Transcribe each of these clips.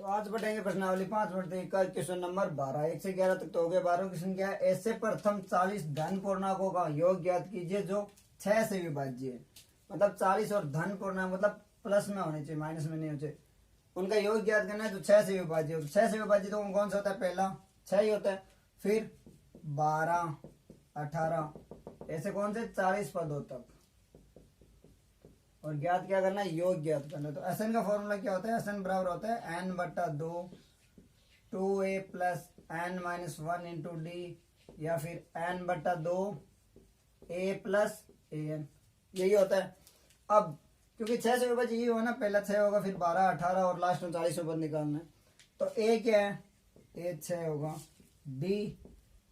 तो आज बढ़ेंगे प्रश्नावली 5 बढ़ते का क्वेश्चन नंबर 12 1 से 11 तक तो हो गया। 12 क्वेश्चन क्या है, ऐसे प्रथम 40 धन पूर्णांकों का योग ज्ञात कीजिए जो 6 से विभाज्य है। मतलब 40 और धन पूर्णांक मतलब प्लस में होने चाहिए, माइनस में नहीं होने चाहिए। उनका योग ज्ञात करना है तो 6 से विभाज्य हो। 6 से विभाज्य तो कौन सा होता है, पहला 6 ही होता है, फिर 12 18 ऐसे कौन से 40 पदों तक। और ज्ञात क्या करना है, योग ज्ञात करना है। तो एसएन का फॉर्मूला क्या होता है, एसएन बराबर होता है एन बटा 2 2a plus n minus 1 into d, या फिर एन बटा 2 ए प्लस ए एन, यही होता है। अब क्योंकि 6 से विभाज्य यही होगा ना, पहला 6 होगा, फिर 12 18 और लास्ट में 40 ऊपर निकालना है। तो ए क्या है, ए 6 होगा।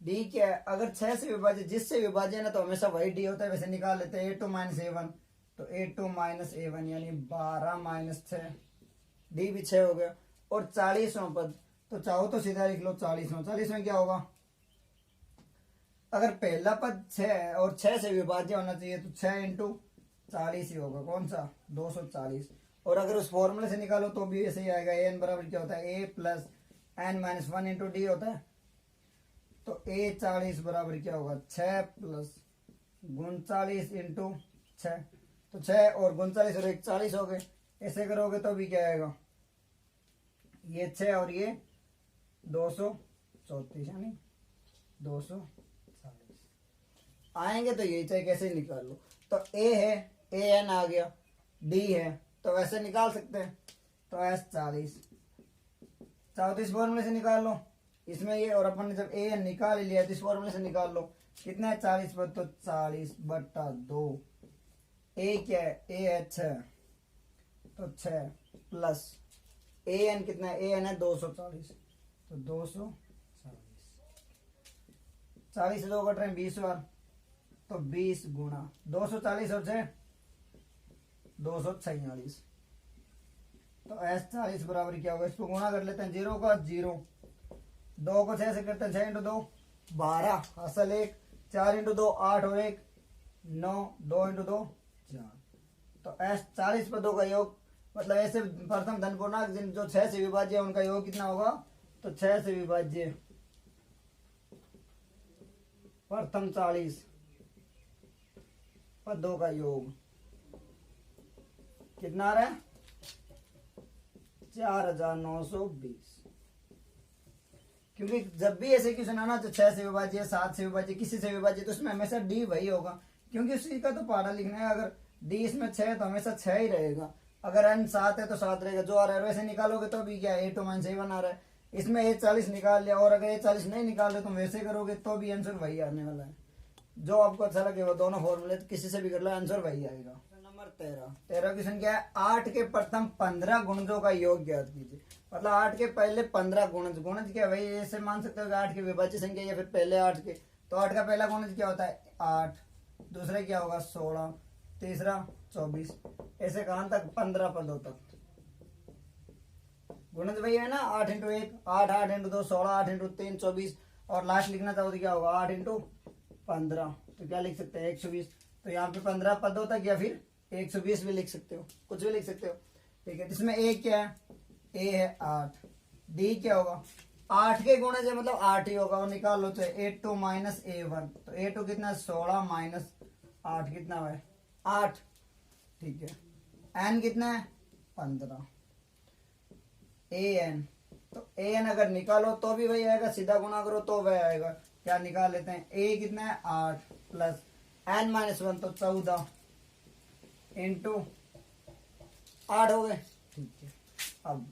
डी क्या है, अगर 6 से विभाज्य जिससे विभाज्य है ना तो हमेशा वही डी होता है, वैसे निकाल लेते हैं a2 माइनस a1, तो a2 माइनस a1 यानी 12 माइनस 6, डी भी 6 हो गया। और 40वां पद, तो चाहो तो सीधा लिख लो 40 में क्या होगा, अगर पहला पद 6 है और 6 से विभाज्य होना चाहिए तो 6 इंटू 40 ही होगा, कौन सा 240। और अगर उस फॉर्मूले से निकालो तो भी ऐसे ही आएगा, एन बराबर क्या होता है a plus n minus 1 into d होता है। तो ए 40 बराबर क्या होगा 6 प्लस 39 इंटू 6, तो 6 और 39 और 1 40 हो गए। ऐसे करोगे तो भी क्या आएगा, ये 6 और ये 234 यानी 240 आएंगे। तो यही चाहे कैसे निकाल लो। तो ए है, ए एन आ गया, डी है तो वैसे निकाल सकते हैं। तो एस 40 चाहो तो इस फॉर्मूले से निकाल लो, इसमें ये, और अपन ने जब ए एन निकाल लिया तो इस फॉर्मूले से निकाल लो। कितना है 40 पर, तो 40 बटा 2, ए क्या है, ए है 6, तो 6 प्लस ए एन कितना है, ए एन है 240, तो 240, 40 से 2 कट रहे हैं 20 बार, तो 20 गुणा 240 और 6 246। तो एस 40 बराबर क्या होगा, इसको गुणा कर लेते हैं, 0 का 0, 2 को 6 से करते हैं, 6 इंटू 2 12, असल 1, 4 इंटू 2 8 और 1 9, 2 इंटू 2 4। तो एस 40 पदों का योग, मतलब ऐसे प्रथम धन पूर्णांक जिन जो 6 से विभाज्य है उनका योग कितना होगा, तो 6 से विभाज्य प्रथम 40 पदों का योग कितना आ रहा है 4920। क्योंकि जब भी ऐसे क्वेश्चन आना तो 6 से विभाज्य 7 से विभाज्य किसी से विभाज्य, तो उसमें हमेशा डी वही होगा, क्योंकि उसी का तो पहाड़ा लिखना है। अगर डी इसमें 6 है तो हमेशा 6 ही रहेगा, अगर एन 7 है तो 7 रहेगा, जो आ रहा है वैसे निकालोगे तो भी क्या ए 2 माइनस a1 आ रहा है। इसमें ए 40 निकाल लिया, और अगर ए 40 नहीं निकाल रहे तो वैसे करोगे तो भी आंसर वही आने वाला है। जो आपको अच्छा लगे वो दोनों फॉर्मूले किसी से भी कर लो, आंसर वही आएगा। नंबर 13 क्वेश्चन क्या है, 8 के प्रथम 15 गुणजों का योग ज्ञात कीजिए। मतलब 8 के पहले 15 गुणज, गुणज क्या भाई, ऐसे मान सकते हो कि 8 की विभाज्य संख्या या फिर पहले 8 के। तो 8 का पहला गुणज क्या होता है 8, दूसरा क्या होगा 16, तीसरा 24, ऐसे कहां तक 15 पदों तक। गुणज वही है ना, 8 इंटू 1 8, 8 इंटू 2 16, 8 इंटू 3 24, और लास्ट लिखना चाहो तो क्या होगा 8 इंटू 15, तो क्या लिख सकते हैं 120। तो यहाँ पे 15 पदों तक या फिर 120 भी लिख सकते हो, कुछ भी लिख सकते हो, ठीक है। इसमें ए क्या है, ए है 8, डी क्या होगा 8 के गुणे से मतलब 8 ही होगा, वो निकाल लो। तो a2 माइनस a1, तो a2 कितना 16 माइनस 8 कितना है 8, ठीक है। n कितना है 15, an, तो an अगर निकालो तो भी वही आएगा, सीधा गुणा करो तो वही आएगा। क्या निकाल लेते हैं, a कितना है 8 प्लस n माइनस 1 तो 14 इंटू 8 हो गए, ठीक है। अब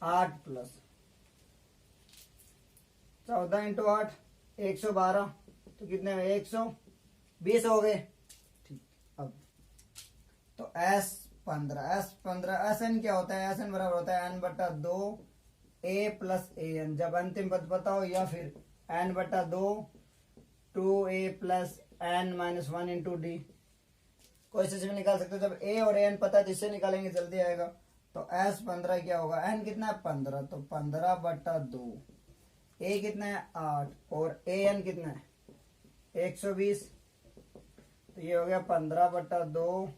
8 प्लस 14 इंटू 8 112, तो कितने में 120 हो गए, ठीक। अब तो S15 एस एन क्या होता है, एस एन बराबर होता है एन बटा 2 ए प्लस ए एन, जब अंतिम पद बताओ, या फिर एन बटा 2 2a plus n minus 1 into d, कोई से भी निकाल सकते हो। जब ए और एन पता है तो इससे निकालेंगे जल्दी आएगा। तो S15 क्या होगा, एन कितना है 15, तो 15 बटा 2, ए कितना है 8 और ए एन कितना है 120, तो ये हो गया 15 बटा 2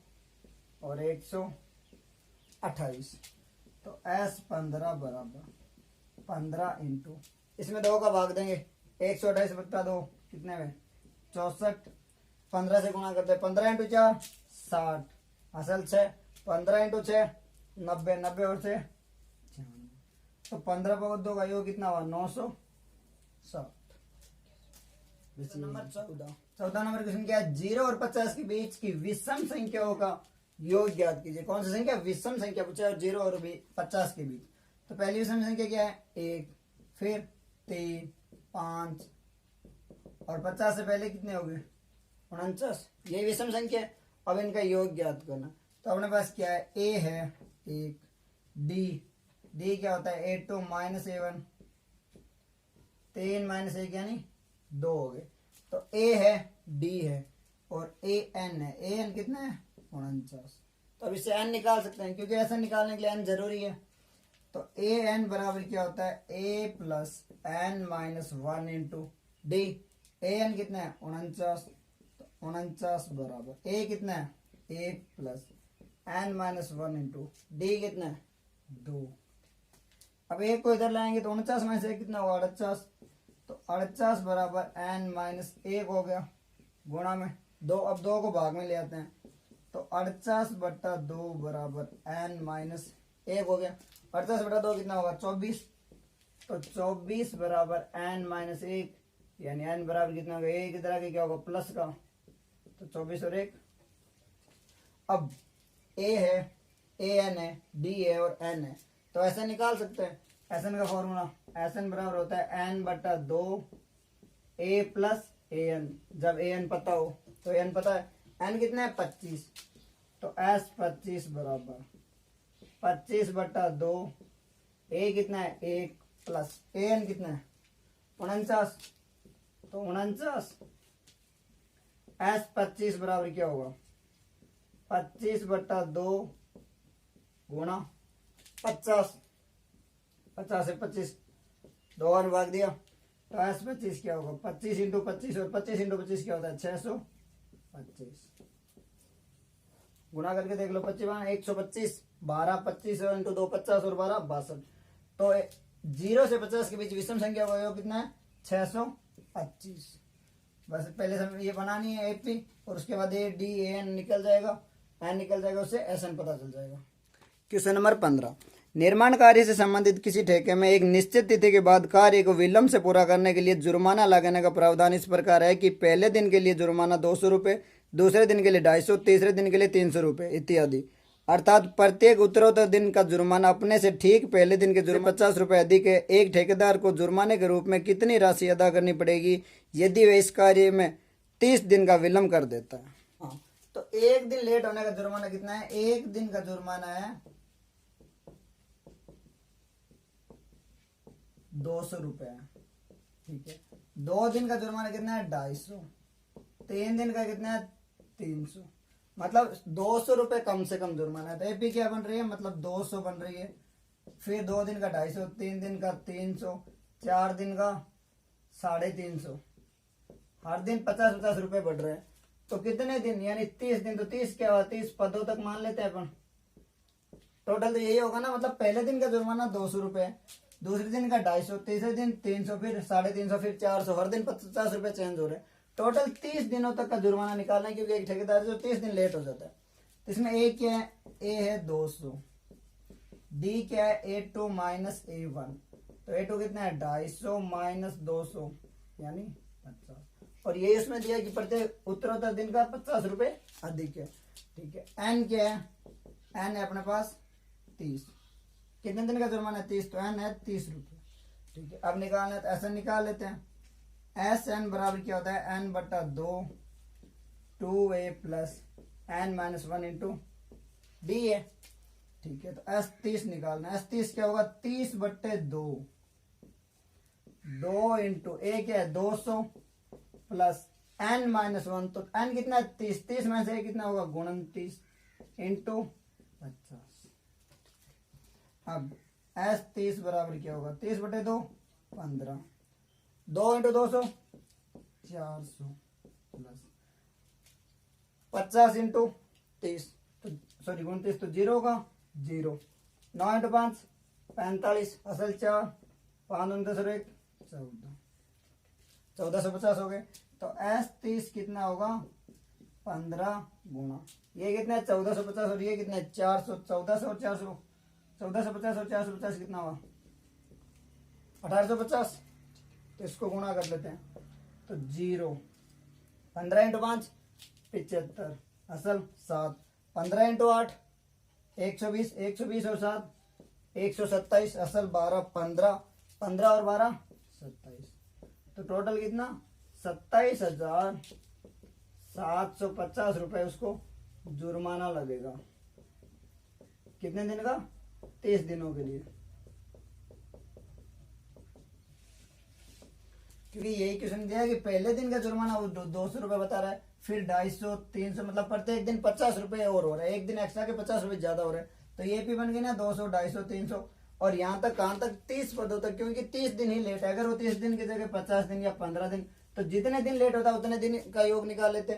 और 128। तो S15 बराबर 15 इंटू, इसमें 2 का भाग देंगे, 128 बट्टा 2 कितने में 64, 15 से गुणा करते हैं, 15 इंटू 4 60, असल 6, 15 इंटू 6 90, 90 और 6 तो 15 पर 2 का योग कितना हुआ 960। नंबर 14 नंबर क्वेश्चन क्या है, 0 और 50 के बीच की विषम संख्याओं का योग ज्ञात कीजिए। कौन सी संख्या, विषम संख्या पूछा है, 0 और 50 के बीच। तो पहली विषम संख्या क्या है 1, फिर 3, 5 और 50 से पहले कितने हो गए 49, ये विषम संख्या है। अब इनका योग ज्ञात करना, तो अपने पास क्या है, a है 1, d क्या होता है a2 माइनस a1, 3 माइनस 1 यानी 2 हो गए। तो a है d है और an है, an कितना है 49। तो अब इससे n निकाल सकते हैं, क्योंकि ऐसा निकालने के लिए n जरूरी है। तो an बराबर क्या होता है a plus n minus 1 into D. an कितना है 49, तो 49 बराबर a कितना है 1 plus n minus 1 into D कितना है 2। अब एक को इधर लाएंगे तो 49 में से कितना हुआ 48, तो 48 बराबर n माइनस 1 हो गया, गुणा में 2, अब 2 को भाग में ले आते हैं, तो 48 बट्टा 2 बराबर n माइनस 1 हो गया। 48 बटा 2 कितना होगा 24, तो 24 बराबर n माइनस 1 यानी n बराबर कितना होगा, एक इधर आगे क्या होगा प्लस का, तो 24 और 1। अब a है, an है, d है और n है, तो ऐसा निकाल सकते हैं। एस एन का फॉर्मूला, एस एन बराबर होता है n बटा 2 a प्लस ए एन। जब ए एन पता हो तो एन पता है, n कितना है 25, तो s 25 बराबर 25 बटा 2 a कितना है 1 प्लस ए एन कितना है 49, तो 49 s 25 बराबर क्या होगा 25 बटा 2 गुणा 50, 50 से 25 2 और भाग दिया, तो s 25 क्या होगा 25 इंटू 25 और 25 इंटू 25 क्या होता है 625। गुणा करके देख लो 25 125, 12 25 इंटू 2 50 और 12 62। तो 0 से 50 के बीच विषम संख्या का योग कितना है 625। बस पहले समय ये बनानी है एपी और उसके बाद ए डी ए एन निकल जाएगा, एन निकल जाएगा, उससे एस एन पता चल जाएगा। क्वेश्चन नंबर 15, निर्माण कार्य से संबंधित किसी ठेके में एक निश्चित तिथि के बाद कार्य को विलंब से पूरा करने के लिए जुर्माना लगाने का प्रावधान इस प्रकार है कि पहले दिन के लिए जुर्माना 200 रुपये, दूसरे दिन के लिए 250, तीसरे दिन के लिए 300 रुपये इत्यादि। अर्थात प्रत्येक उत्तरोत्तर दिन का जुर्माना अपने से ठीक पहले दिन के जुर्माने 50 रुपये अधिक है। एक ठेकेदार को जुर्माने के रूप में कितनी राशि अदा करनी पड़ेगी यदि वह इस कार्य में 30 दिन का विलंब कर देता है। हाँ, तो एक दिन लेट होने का जुर्माना कितना है, एक दिन का जुर्माना है 200 रुपये, ठीक है। 2 दिन का जुर्माना कितना है 250, 3 दिन का कितना है 300, मतलब 200 रुपये कम से कम जुर्माना है। तो एपी क्या बन रही है, मतलब 200 बन रही है, फिर 2 दिन का 250, 3 दिन का 300, 4 दिन का 350, हर दिन 50-50 रुपये बढ़ रहे हैं। तो कितने दिन यानी 30 दिन, तो 30 क्या हुआ 30 पदों तक मान लेते हैं अपन, टोटल तो यही होगा ना। मतलब पहले दिन का जुर्माना 200 रुपये, दूसरे दिन का 250, तीसरे दिन 300, फिर 350, फिर 400, हर दिन 50 रुपये चेंज हो रहे हैं। टोटल 30 दिनों तक का जुर्माना निकालना है, क्योंकि एक ठेकेदार जो 30 दिन लेट हो जाता है। तो इसमें ए क्या है, ए है 200, डी क्या है A2 माइनस A1, तो A2 कितना है 250 माइनस 200 यानी 50, और ये उसमें दिया कि प्रत्येक उत्तरोत्तर दिन का 50 रुपये अधिक है, ठीक है। एन क्या है, एन है अपने पास 30, कितने दिन का जुर्माना है 30, तो एन है 30 रुपये, ठीक है। अब निकालना है तो ऐसा निकाल लेते हैं, एस एन बराबर क्या होता है एन बटा 2 2a plus n minus 1 into d है, ठीक है। तो एस 30 निकालना है, एस 30 क्या होगा 30 बट्टे 2, 2 इंटू ए क्या है 200 प्लस एन माइनस 1, तो एन कितना है 30, 30 में से कितना होगा 29 इंटू 50। अब एस 30 बराबर क्या होगा 30 बटे 2 15, 2 इंटू 200 400 प्लस 50 इंटू 30, तो सॉरी 29, तो 0 का 0, 9 इंटू 5 45, असल 4, 5 29 और 1 14, 1450 हो गए। तो S30 कितना होगा 15 गुना ये कितना है 1450 और ये कितना है 400, 1400 और 400, 1450 और 450 कितना हुआ 1850। तो इसको गुणा कर लेते हैं तो 0, 15 इंटू 5 75, असल 7, 15 इंटू 8 120, 120 और 7 127, असल 12, 15, 15 और 12 27। तो टोटल कितना 27,750 रुपए उसको जुर्माना लगेगा। कितने दिन का 30 दिनों के लिए। क्योंकि यही क्वेश्चन दिया है कि पहले दिन का जुर्माना वो 200 रुपए बता रहा है, फिर 250 300 मतलब प्रत्येक दिन 50 रुपए और हो रहा है, एक दिन एक्स्ट्रा के 50 रुपए ज्यादा हो रहे हैं। तो ये भी बन गई ना 200 250 300 और यहाँ तक कहाँ तक 30 पदों तक, क्योंकि 30 दिन ही लेट है। अगर वो 30 दिन की जगह 50 दिन या 15 दिन, तो जितने दिन लेट होता है उतने दिन का योग निकाल लेते।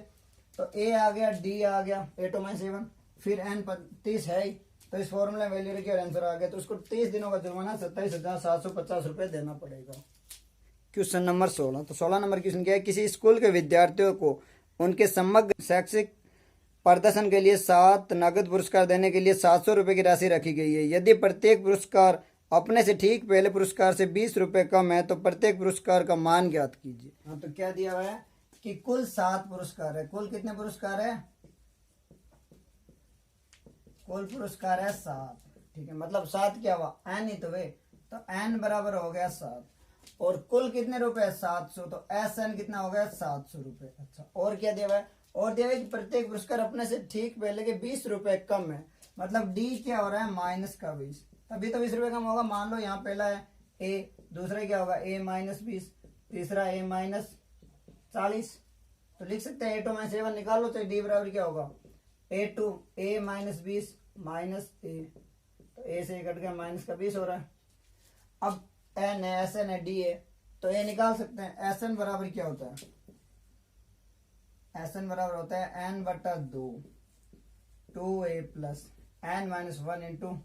तो ए आ गया, डी आ गया, 8 - 7, फिर एन 30 है ही, तो इस फॉर्मूला वैल्यू रखी और आंसर आ गया। तो उसको 30 दिनों का जुर्माना 27,750 रुपए देना पड़ेगा। Question number 16। तो 16 नंबर क्वेश्चन क्या है, किसी स्कूल के विद्यार्थियों को उनके समग्र शैक्षिक प्रदर्शन के लिए 7 नगद पुरस्कार देने के लिए 700 रुपए की राशि रखी गई है। यदि प्रत्येक पुरस्कार अपने से ठीक पहले पुरस्कार से 20 रुपए कम है तो प्रत्येक पुरस्कार का मान ज्ञात कीजिए। हाँ, तो क्या दिया हुआ है कि कुल 7 पुरस्कार है। कुल कितने पुरस्कार है, कुल पुरस्कार है 7, ठीक है। मतलब 7 क्या हुआ एन ही तो वे, तो एन बराबर हो गया 7 और कुल कितने रुपए है 700, तो एस एन कितना हो गया 700 रुपए। अच्छा, और क्या दिया हुआ है, और दिया हुआ है कि प्रत्येक पुरस्कार अपने से ठीक पहले के 20 रुपए कम है। मतलब डी क्या हो रहा है माइनस का 20, तभी तो 20 रुपए कम होगा। मान लो यहाँ पहला है ए, दूसरा क्या होगा ए -20, तीसरा ए -40। तो लिख सकते हैं A2 - A1 निकाल लो, तो डी बराबर क्या होगा A2 A -20 माइनस ए, तो ए से कट गया माइनस का 20 हो रहा है। अब एन है, एस एन है, डी है, तो ए निकाल सकते हैं। एस एन बराबर क्या होता है, एस एन बराबर होता है एन बटा 2 2a plus n -1 into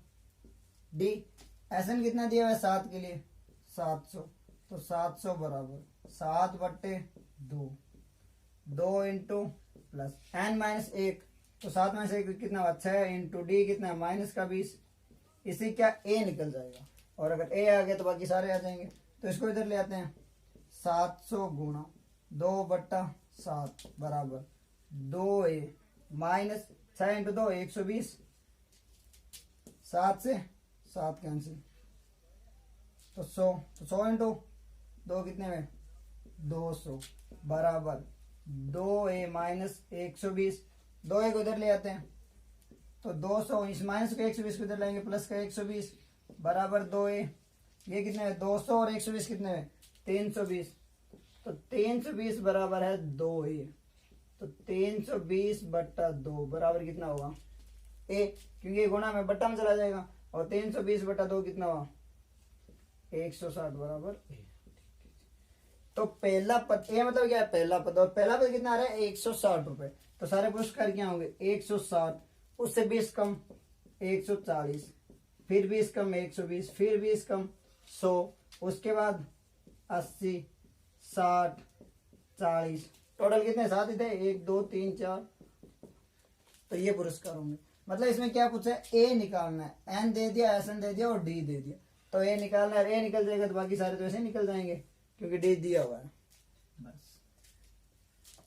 d. S n कितना दिया हुआ है 7 के लिए 700, तो 700 बराबर 7 बटे 2 2 इंटू प्लस एन -1, तो 7 में से कितना हुआ 6 इंटू डी कितना है माइनस का 20। इसी क्या ए निकल जाएगा और अगर ए आ गया तो बाकी सारे आ जाएंगे। तो इसको इधर ले आते हैं 700 गुणा 2/7 बराबर 2a माइनस 6 इंटू 2 120, 7 से 7 कैंसिल, तो 100, तो 100 इंटू 2 कितने में 200 बराबर 2a माइनस 120, 2a को इधर ले आते हैं तो 200, इस माइनस को 120 को इधर लाएंगे प्लस का 120 बराबर 2a, ये कितने में 200 और 120 कितने में 320, तो 320 बराबर है 2a, तो 320 बट्टा 2 बराबर कितना होगा ए, क्योंकि ये गुणा में बट्टा में चला जाएगा, और 320 बट्टा 2 कितना हुआ 160 बराबर ए। तो पहला पद ए मतलब क्या है पहला पद, और पहला पद कितना आ रहा है 160 रुपए। तो सारे पुरस्कार क्या होंगे 160, उससे 20 कम 140, फिर 20 कम 120, फिर 20 कम 100, उसके बाद 80 60 40, टोटल कितने 7 ही थे 1 2 3 4, तो ये पुरस्कार होंगे। मतलब इसमें क्या पूछा है ए निकालना है, एन दे दिया, एस एन दे दिया और डी दे दिया, तो ए निकालना है, ए निकल जाएगा तो बाकी सारे तो ऐसे निकल जाएंगे क्योंकि डी दिया हुआ है।